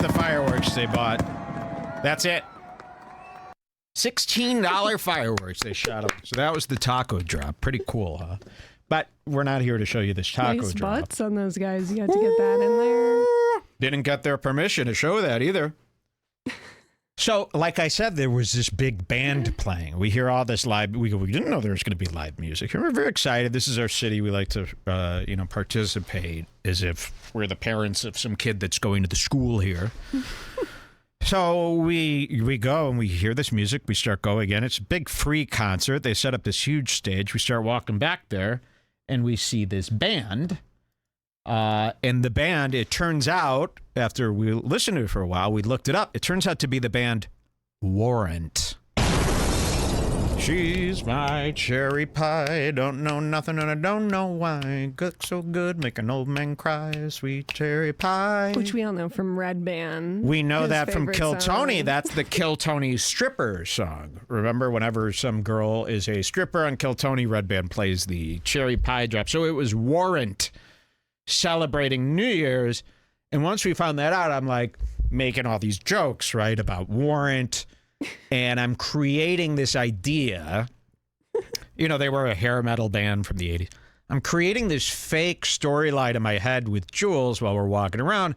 the fireworks they bought. That's it. $16 fireworks they shot up. So that was the taco drop. Pretty cool, huh? But we're not here to show you this taco nice drop. butts on those guys. You got to get that in there. Didn't get their permission to show that either. So, like I said, there was this big band playing. We hear all this live. We didn't know there was going to be live music. We're very excited. This is our city. We like to, participate as if we're the parents of some kid that's going to the school here. So we go and we hear this music. We start going in. It's a big free concert. They set up this huge stage. We start walking back there, and we see this band. And the band, it turns out, after we listened to it for a while, we looked it up. It turns out to be the band Warrant. She's my cherry pie, don't know nothing and I don't know why. Good, so good, make an old man cry, sweet cherry pie. Which we all know from Redbar. We know that from Kill Tony. Song. That's the Kill Tony stripper song. Remember, whenever some girl is a stripper on Kill Tony, Redbar plays the cherry pie drop. So it was Warrant celebrating New Year's. And once we found that out, I'm like making all these jokes, right, about Warrant. And I'm creating this idea. You know, they were a hair metal band from the 80s. I'm creating this fake storyline in my head with Jules while we're walking around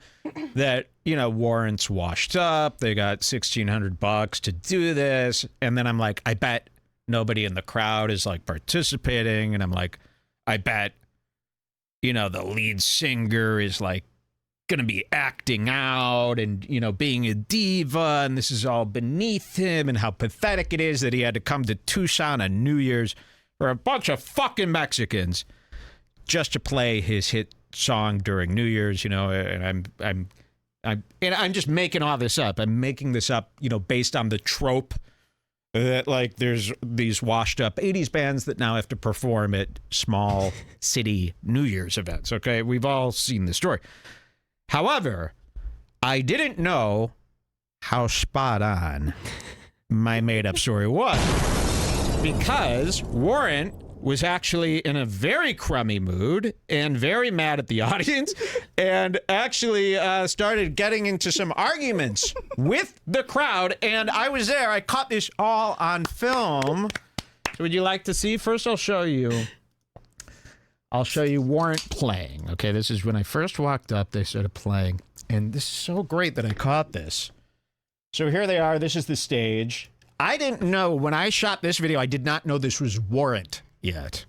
that, you know, Warrant's washed up. They got $1,600 to do this. And then I'm like, I bet nobody in the crowd is like participating. And I'm like, I bet, you know, the lead singer is like going to be acting out and, you know, being a diva, and this is all beneath him, and how pathetic it is that he had to come to Tucson on New Year's for a bunch of fucking Mexicans just to play his hit song during New Year's, you know. And I'm just making all this up. I'm making this up, you know, based on the trope that, like, there's these washed up 80s bands that now have to perform at small city New Year's events. Okay, we've all seen the story. However, I didn't know how spot on my made-up story was, because Warrant was actually in a very crummy mood and very mad at the audience, and actually started getting into some arguments with the crowd. And I was there. I caught this all on film. So would you like to see? First, I'll show you Warrant playing. Okay, this is when I first walked up, they started playing. And this is so great that I caught this. So here they are. This is the stage. I didn't know, when I shot this video, I did not know this was Warrant yet.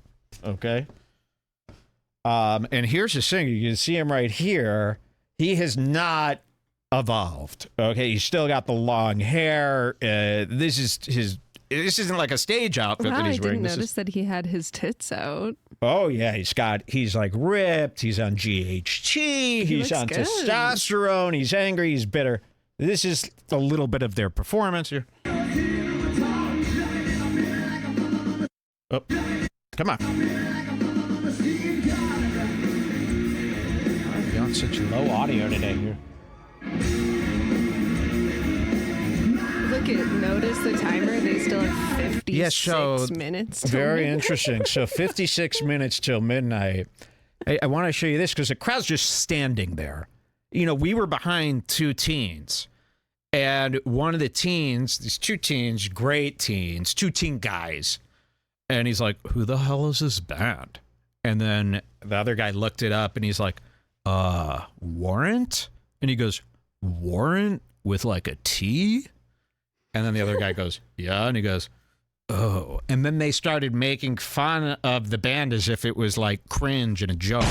Okay? And here's the singer. You can see him right here. He has not evolved. Okay, he's still got the long hair. This isn't like a stage outfit that he's wearing. I didn't notice that he had his tits out. Oh, yeah. He's like ripped. He's on GHT. He's on testosterone. He's angry. He's bitter. This is a little bit of their performance here. Oh, come on. You're on such low audio today here. Notice the timer. They still have 56 minutes. Very interesting. So 56 minutes till midnight. I want to show you this because the crowd's just standing there. You know, we were behind two teens. And one of the teens, these two teens, great teens, two teen guys. And he's like, who the hell is this band? And then the other guy looked it up and he's like, Warrant? And he goes, Warrant with like a T? And then the other guy goes, yeah. And he goes, oh. And then they started making fun of the band as if it was like cringe and a joke.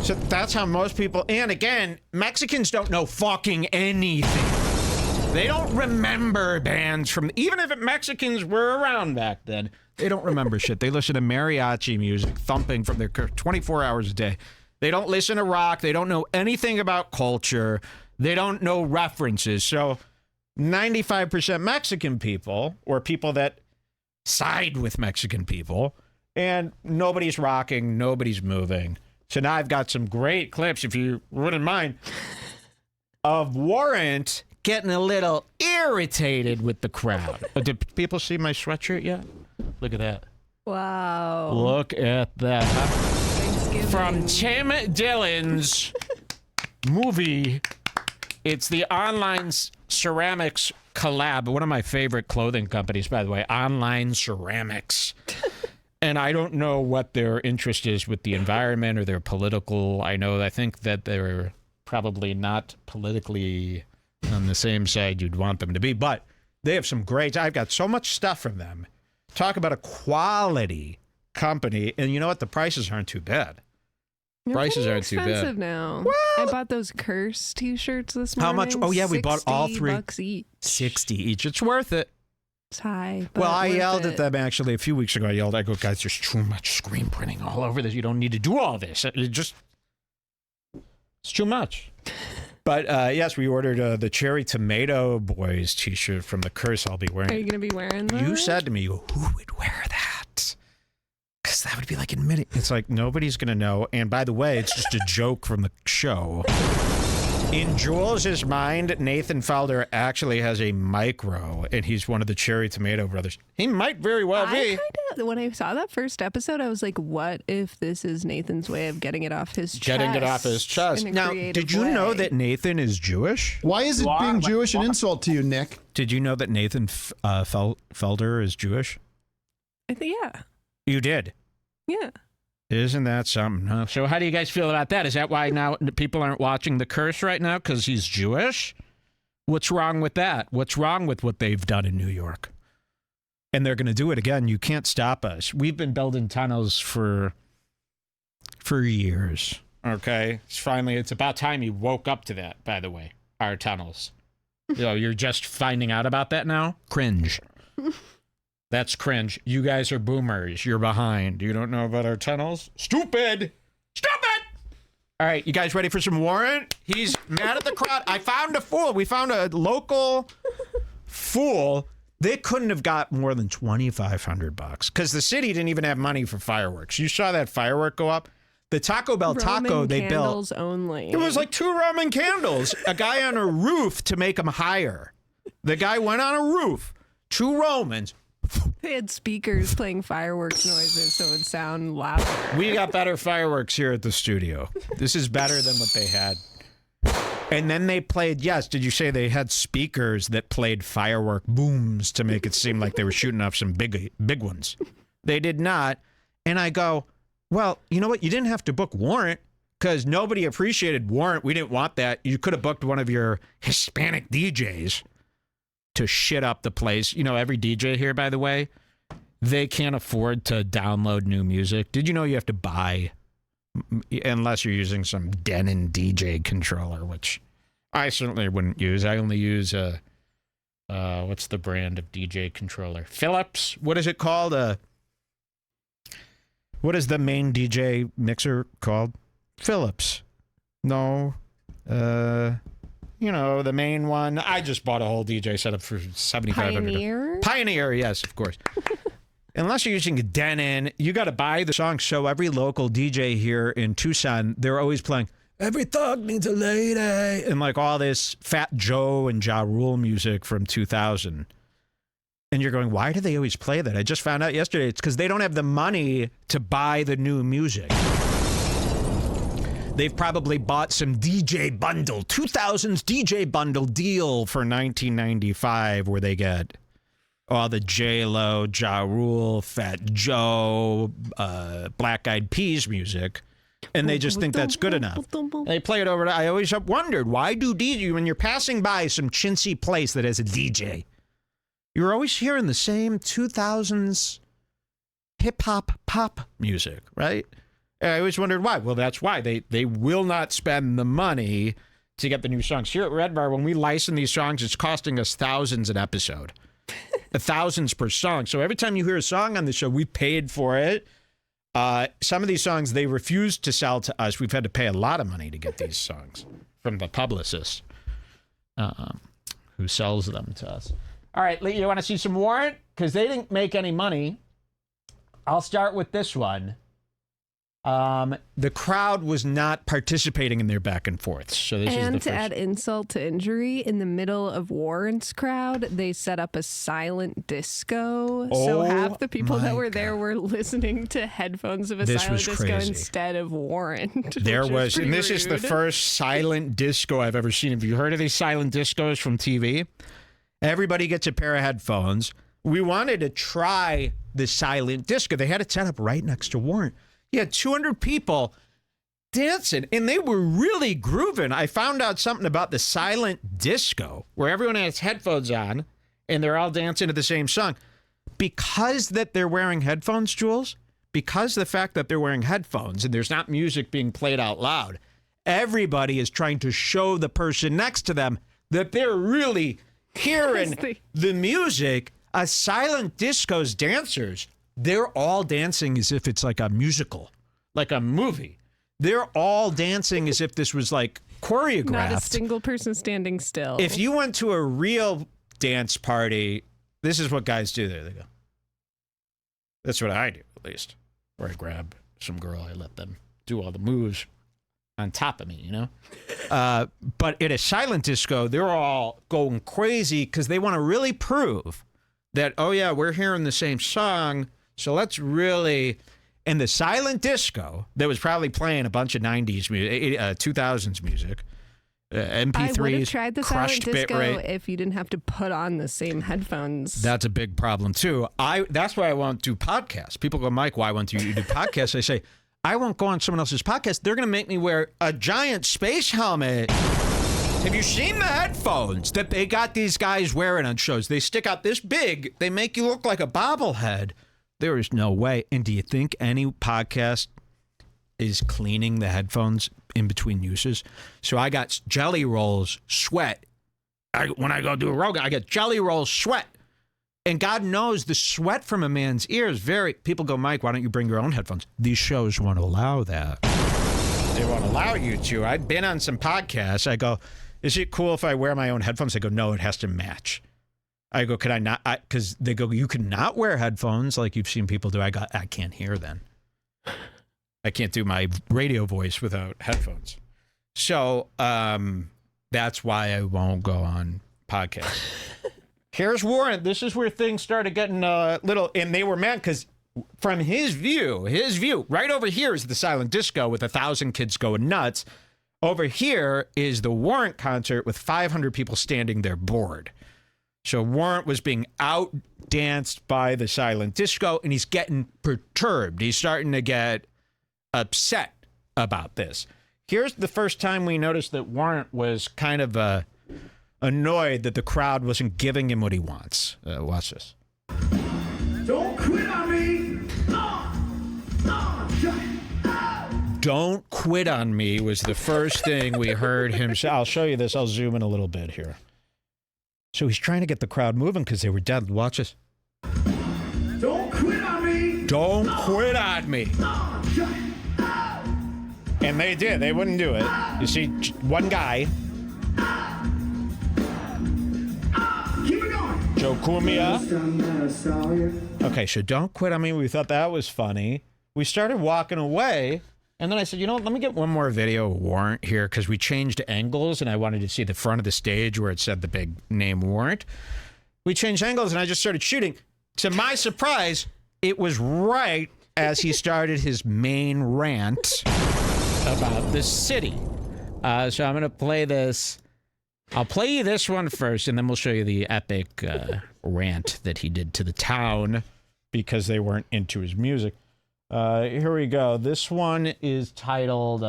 So that's how most people, and again, Mexicans don't know fucking anything. They don't remember bands from, even if Mexicans were around back then, they don't remember shit. They listen to mariachi music, thumping from their 24 hours a day. They don't listen to rock. They don't know anything about culture. They don't know references. So 95% Mexican people, or people that side with Mexican people, and nobody's rocking, nobody's moving. So now I've got some great clips, if you wouldn't mind, of Warrant getting a little irritated with the crowd. Did people see my sweatshirt yet? Look at that. Wow. Look at that. Thanksgiving. From Tim Dillon's movie It's the online ceramics collab. One of my favorite clothing companies, by the way, Online Ceramics. And I don't know what their interest is with the environment or their political. I think that they're probably not politically on the same side you'd want them to be, but they have some great. I've got so much stuff from them. Talk about a quality company, and you know what? The prices aren't too bad. Prices aren't too bad. Expensive now. Well, I bought those Curse t-shirts this morning. how much? Oh yeah, we bought all three. $60 each. 60 each. It's worth it. It's high. But Well, I yelled at it. them actually a few weeks ago. I go, guys, there's too much screen printing all over this. You don't need to do all this. It's too much. But yes, we ordered the Cherry Tomato Boys t-shirt from the Curse. I'll be wearing. Are you going to be wearing that? You said to me, who would wear that? Because that would be like admitting. It's like nobody's going to know. And by the way, it's just a joke from the show. In Jules' mind, Nathan Felder actually has a micro, and he's one of the Cherry Tomato Brothers. He might very well be. When I saw that first episode, I was like, what if this is Nathan's way of getting it off his chest? Getting it off his chest. in a Now, creative did you way? know that Nathan is Jewish? Why is it being Jewish an insult to you, Nick? Did you know that Nathan Felder is Jewish? I think, yeah. You did? Yeah. Isn't that something? Huh? So how do you guys feel about that? Is that why now people aren't watching The Curse right now? Because he's Jewish? What's wrong with that? What's wrong with what they've done in New York? And they're going to do it again. You can't stop us. We've been building tunnels for years. Okay? It's about time you woke up to that, by the way. Our tunnels. You're just finding out about that now? Cringe. That's cringe. You guys are boomers. You're behind. You don't know about our tunnels? Stupid! Stupid! All right, you guys ready for some warrant? He's mad at the crowd. I found a fool. We found a local fool. They couldn't have got more than $2,500 because the city didn't even have money for fireworks. You saw that firework go up? The Taco Bell taco they built. Candles only. It was like 2 Roman candles. A guy on a roof to make them higher. The guy went on a roof. 2 Romans. They had speakers playing fireworks noises so it would sound louder. We got better fireworks here at the studio. This is better than what they had. And then they played, yes, did you say they had speakers that played firework booms to make it seem like they were shooting off some big ones? They did not. And I go, well, you know what? You didn't have to book Warrant because nobody appreciated Warrant. We didn't want that. You could have booked one of your Hispanic DJs to shit up the place. You know, every DJ here, by the way, they can't afford to download new music. Did you know you have to buy, unless you're using some Denon DJ controller, which I certainly wouldn't use. I only use what's the brand of DJ controller? Philips. What is it called? What is the main DJ mixer called? Philips. No. You know, the main one. I just bought a whole DJ setup for $7,500. Pioneer? Pioneer, yes, of course. Unless you're using a Denon, you got to buy the song. So every local DJ here in Tucson, they're always playing "Every Thug Needs a Lady" and like all this Fat Joe and Ja Rule music from 2000. And you're going, why do they always play that? I just found out yesterday. It's because they don't have the money to buy the new music. They've probably bought some DJ bundle, 2000s DJ bundle deal for $19.95, where they get all the J-Lo, Ja Rule, Fat Joe, Black Eyed Peas music, and they just think that's good enough. They play it over. I always have wondered, why do DJ, when you're passing by some chintzy place that has a DJ, you're always hearing the same 2000s hip-hop pop music, right? I always wondered why. Well, that's why. They will not spend the money to get the new songs. Here at Redbar, when we license these songs, it's costing us thousands an episode. Thousands per song. So every time you hear a song on the show, we paid for it. Some of these songs, they refuse to sell to us. We've had to pay a lot of money to get these songs from the publicist who sells them to us. All right, Lee, you want to see some Warrant? Because they didn't make any money. I'll start with this one. The crowd was not participating in their back and forths. So this is the And first. to add insult to injury, in the middle of Warrant's crowd, they set up a silent disco. So Oh half the people that my were there were listening to headphones of a This silent was disco crazy. instead of Warrant. There which was, pretty and this is the rude. first silent disco I've ever seen. Have you heard of these silent discos from TV? Everybody gets a pair of headphones. We wanted to try the silent disco. They had it set up right next to Warrant. You had 200 people dancing, and they were really grooving. I found out something about the silent disco, where everyone has headphones on, and they're all dancing to the same song. Because that they're wearing headphones, Jules, because the fact that they're wearing headphones and there's not music being played out loud, everybody is trying to show the person next to them that they're really hearing the music. A silent disco's dancers, they're all dancing as if it's like a musical, like a movie. They're all dancing as if this was like choreographed. Not a single person standing still. If you went to a real dance party, this is what guys do there. They go. That's what I do, at least. Or I grab some girl, I let them do all the moves on top of me, you know? But at a silent disco, they're all going crazy because they want to really prove that, oh, yeah, we're hearing the same song, so let's really... And the silent disco that was probably playing a bunch of 90s music, 2000s music, MP3s, I would have tried the silent crushed bit disco rate. if you didn't have to put on the same headphones. That's a big problem, too. That's why I won't do podcasts. People go, Mike, why won't you do podcasts? I say, I won't go on someone else's podcast. They're going to make me wear a giant space helmet. Have you seen the headphones that they got these guys wearing on shows? They stick out this big. They make you look like a bobblehead. There is no way. And do you think any podcast is cleaning the headphones in between uses? So I got Jelly Rolls sweat. When I go do a Rogan, I get Jelly Rolls sweat. And God knows the sweat from a man's ears people go, Mike, why don't you bring your own headphones? These shows won't allow that. They won't allow you to. I've been on some podcasts. I go, is it cool if I wear my own headphones? They go, no, it has to match. I go, can I not? Because they go, you can not wear headphones like you've seen people do. I go, I can't hear then. I can't do my radio voice without headphones. So that's why I won't go on podcasts. Here's Warren. This is where things started getting a little, and they were mad because from his view, right over here is the silent disco with 1,000 kids going nuts. Over here is the Warrant concert with 500 people standing there bored. So Warrant was being outdanced by the silent disco, and he's getting perturbed. He's starting to get upset about this. Here's the first time we noticed that Warrant was kind of annoyed that the crowd wasn't giving him what he wants. Watch this. Don't quit on me! Don't quit on me was the first thing we heard him say. I'll show you this. I'll zoom in a little bit here. So he's trying to get the crowd moving because they were dead. Watch this. Don't quit on me! Don't quit on me. And they did. They wouldn't do it. You see, one guy, Keep it going! Joe Cormier. Okay. Okay, so don't quit on me. We thought that was funny. We started walking away. And then I said, you know what, let me get one more video of Warrant here because we changed angles and I wanted to see the front of the stage where it said the big name Warrant. We changed angles and I just started shooting. To my surprise, it was right as he started his main rant about the city. So I'm going to play this. I'll play you this one first and then we'll show you the epic rant that he did to the town because they weren't into his music. Here we go. This one is titled,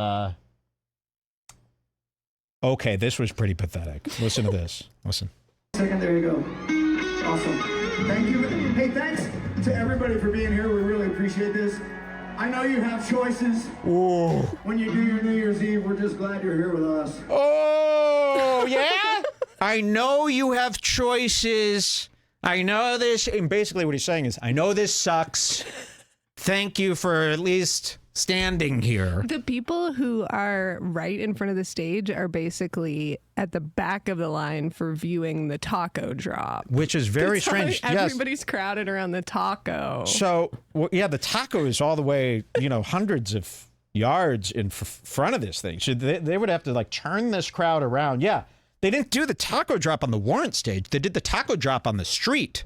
okay, this was pretty pathetic. Listen to this. Listen. Second, there you go. Awesome. Thank you. Hey, thanks to everybody for being here. We really appreciate this. I know you have choices. Ooh. When you do your New Year's Eve, we're just glad you're here with us. Oh, yeah? I know you have choices. I know this. And basically what he's saying is, I know this sucks. Thank you for at least standing here. The people who are right in front of the stage are basically at the back of the line for viewing the taco drop. Which is very strange. Everybody's crowded around the taco. So, yeah, the taco is all the way, hundreds of yards in front of this thing. So they would have to like turn this crowd around. Yeah, they didn't do the taco drop on the Warrant stage. They did the taco drop on the street.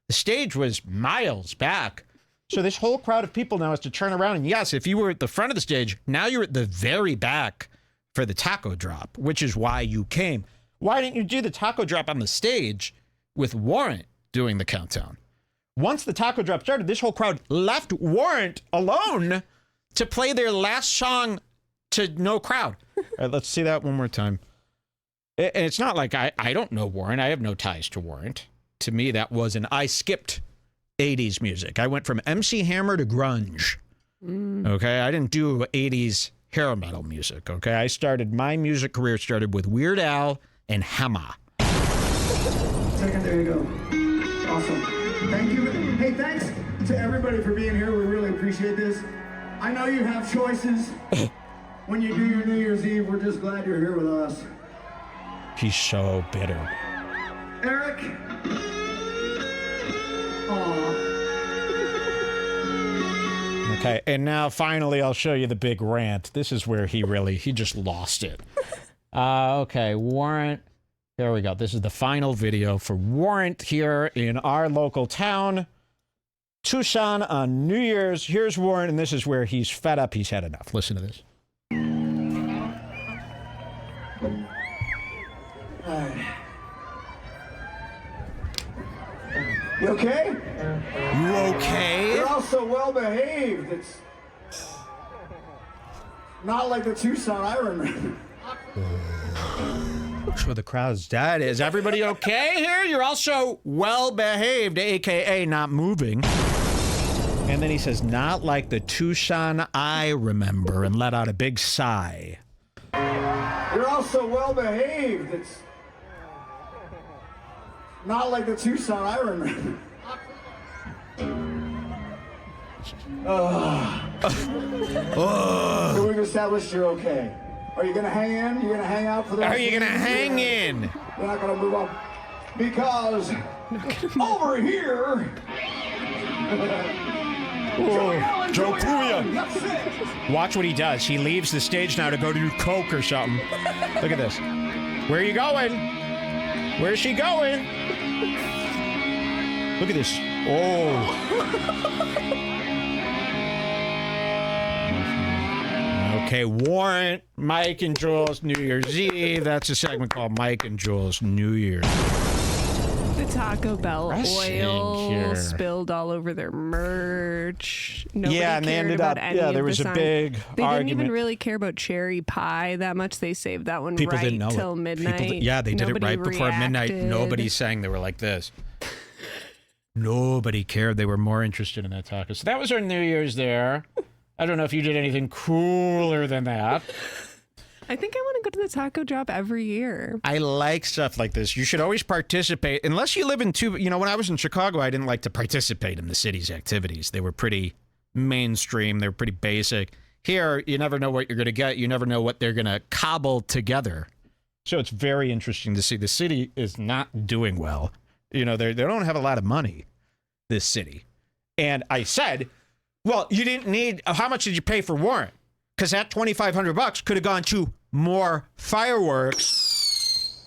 The stage was miles back. So this whole crowd of people now has to turn around. And yes, if you were at the front of the stage, now you're at the very back for the taco drop, which is why you came. Why didn't you do the taco drop on the stage with Warrant doing the countdown? Once the taco drop started, this whole crowd left Warrant alone to play their last song to no crowd. All right, let's see that one more time. And it's not like I don't know Warrant. I have no ties to Warrant. To me, that was I skipped 80s music. I went from MC Hammer to grunge. Okay, I didn't do 80s hair metal music. Okay, my music career started with Weird Al and Hammer. Second, there you go. Awesome. Thank you. Hey, thanks to everybody for being here. We really appreciate this. I know you have choices when you do your New Year's Eve. We're just glad you're here with us. He's so bitter. Eric. Aww. Okay, and now finally I'll show you the big rant. This is where he just lost it. Okay, Warrant. There we go. This is the final video for Warrant here in our local town, Tucson, on New Year's. Here's Warrant, and this is where he's fed up. He's had enough. Listen to this. You okay? You okay? You're all so well behaved. It's not like the Tucson I remember. So the crowd's dead. Is everybody okay here? You're also well behaved, aka not moving. And then he says, not like the Tucson I remember, and let out a big sigh. You're all so well behaved. It's not like the Tucson I remember. So we've established you're okay. Are you gonna hang in? You gonna hang out for the rest Are you gonna hang in? You're not gonna move on because over here. Joe Puya. That's it. Watch what he does. He leaves the stage now to go do coke or something. Look at this. Where are you going? Where's she going? Look at this. Oh. Okay, Warrant, Mike and Jules, New Year's Eve. That's a segment called Mike and Jules, New Year's. The Taco Bell Pressing oil here. spilled all over their merch. Nobody Yeah, and they cared ended about up, any yeah, of there the was a signs. big They argument. didn't even really care about cherry pie that much. They saved that one People right didn't know till it. midnight. Yeah, they did Nobody it right before midnight. reacted. Nobody sang. They were like this. Nobody cared. They were more interested in that taco. So that was our New Year's there. I don't know if you did anything cooler than that. I think I want to go to the taco drop every year. I like stuff like this. You should always participate. Unless you live in when I was in Chicago, I didn't like to participate in the city's activities. They were pretty mainstream. They were pretty basic. Here, you never know what you're going to get. You never know what they're going to cobble together. So it's very interesting to see. The city is not doing well. They don't have a lot of money, this city. And I said, well, you didn't need, how much did you pay for Warrant? Because that $2,500 could have gone to more fireworks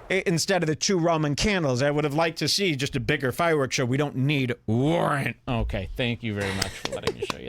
instead of the 2 Roman candles. I would have liked to see just a bigger fireworks show. We don't need Warrant. Okay, thank you very much for letting me show you.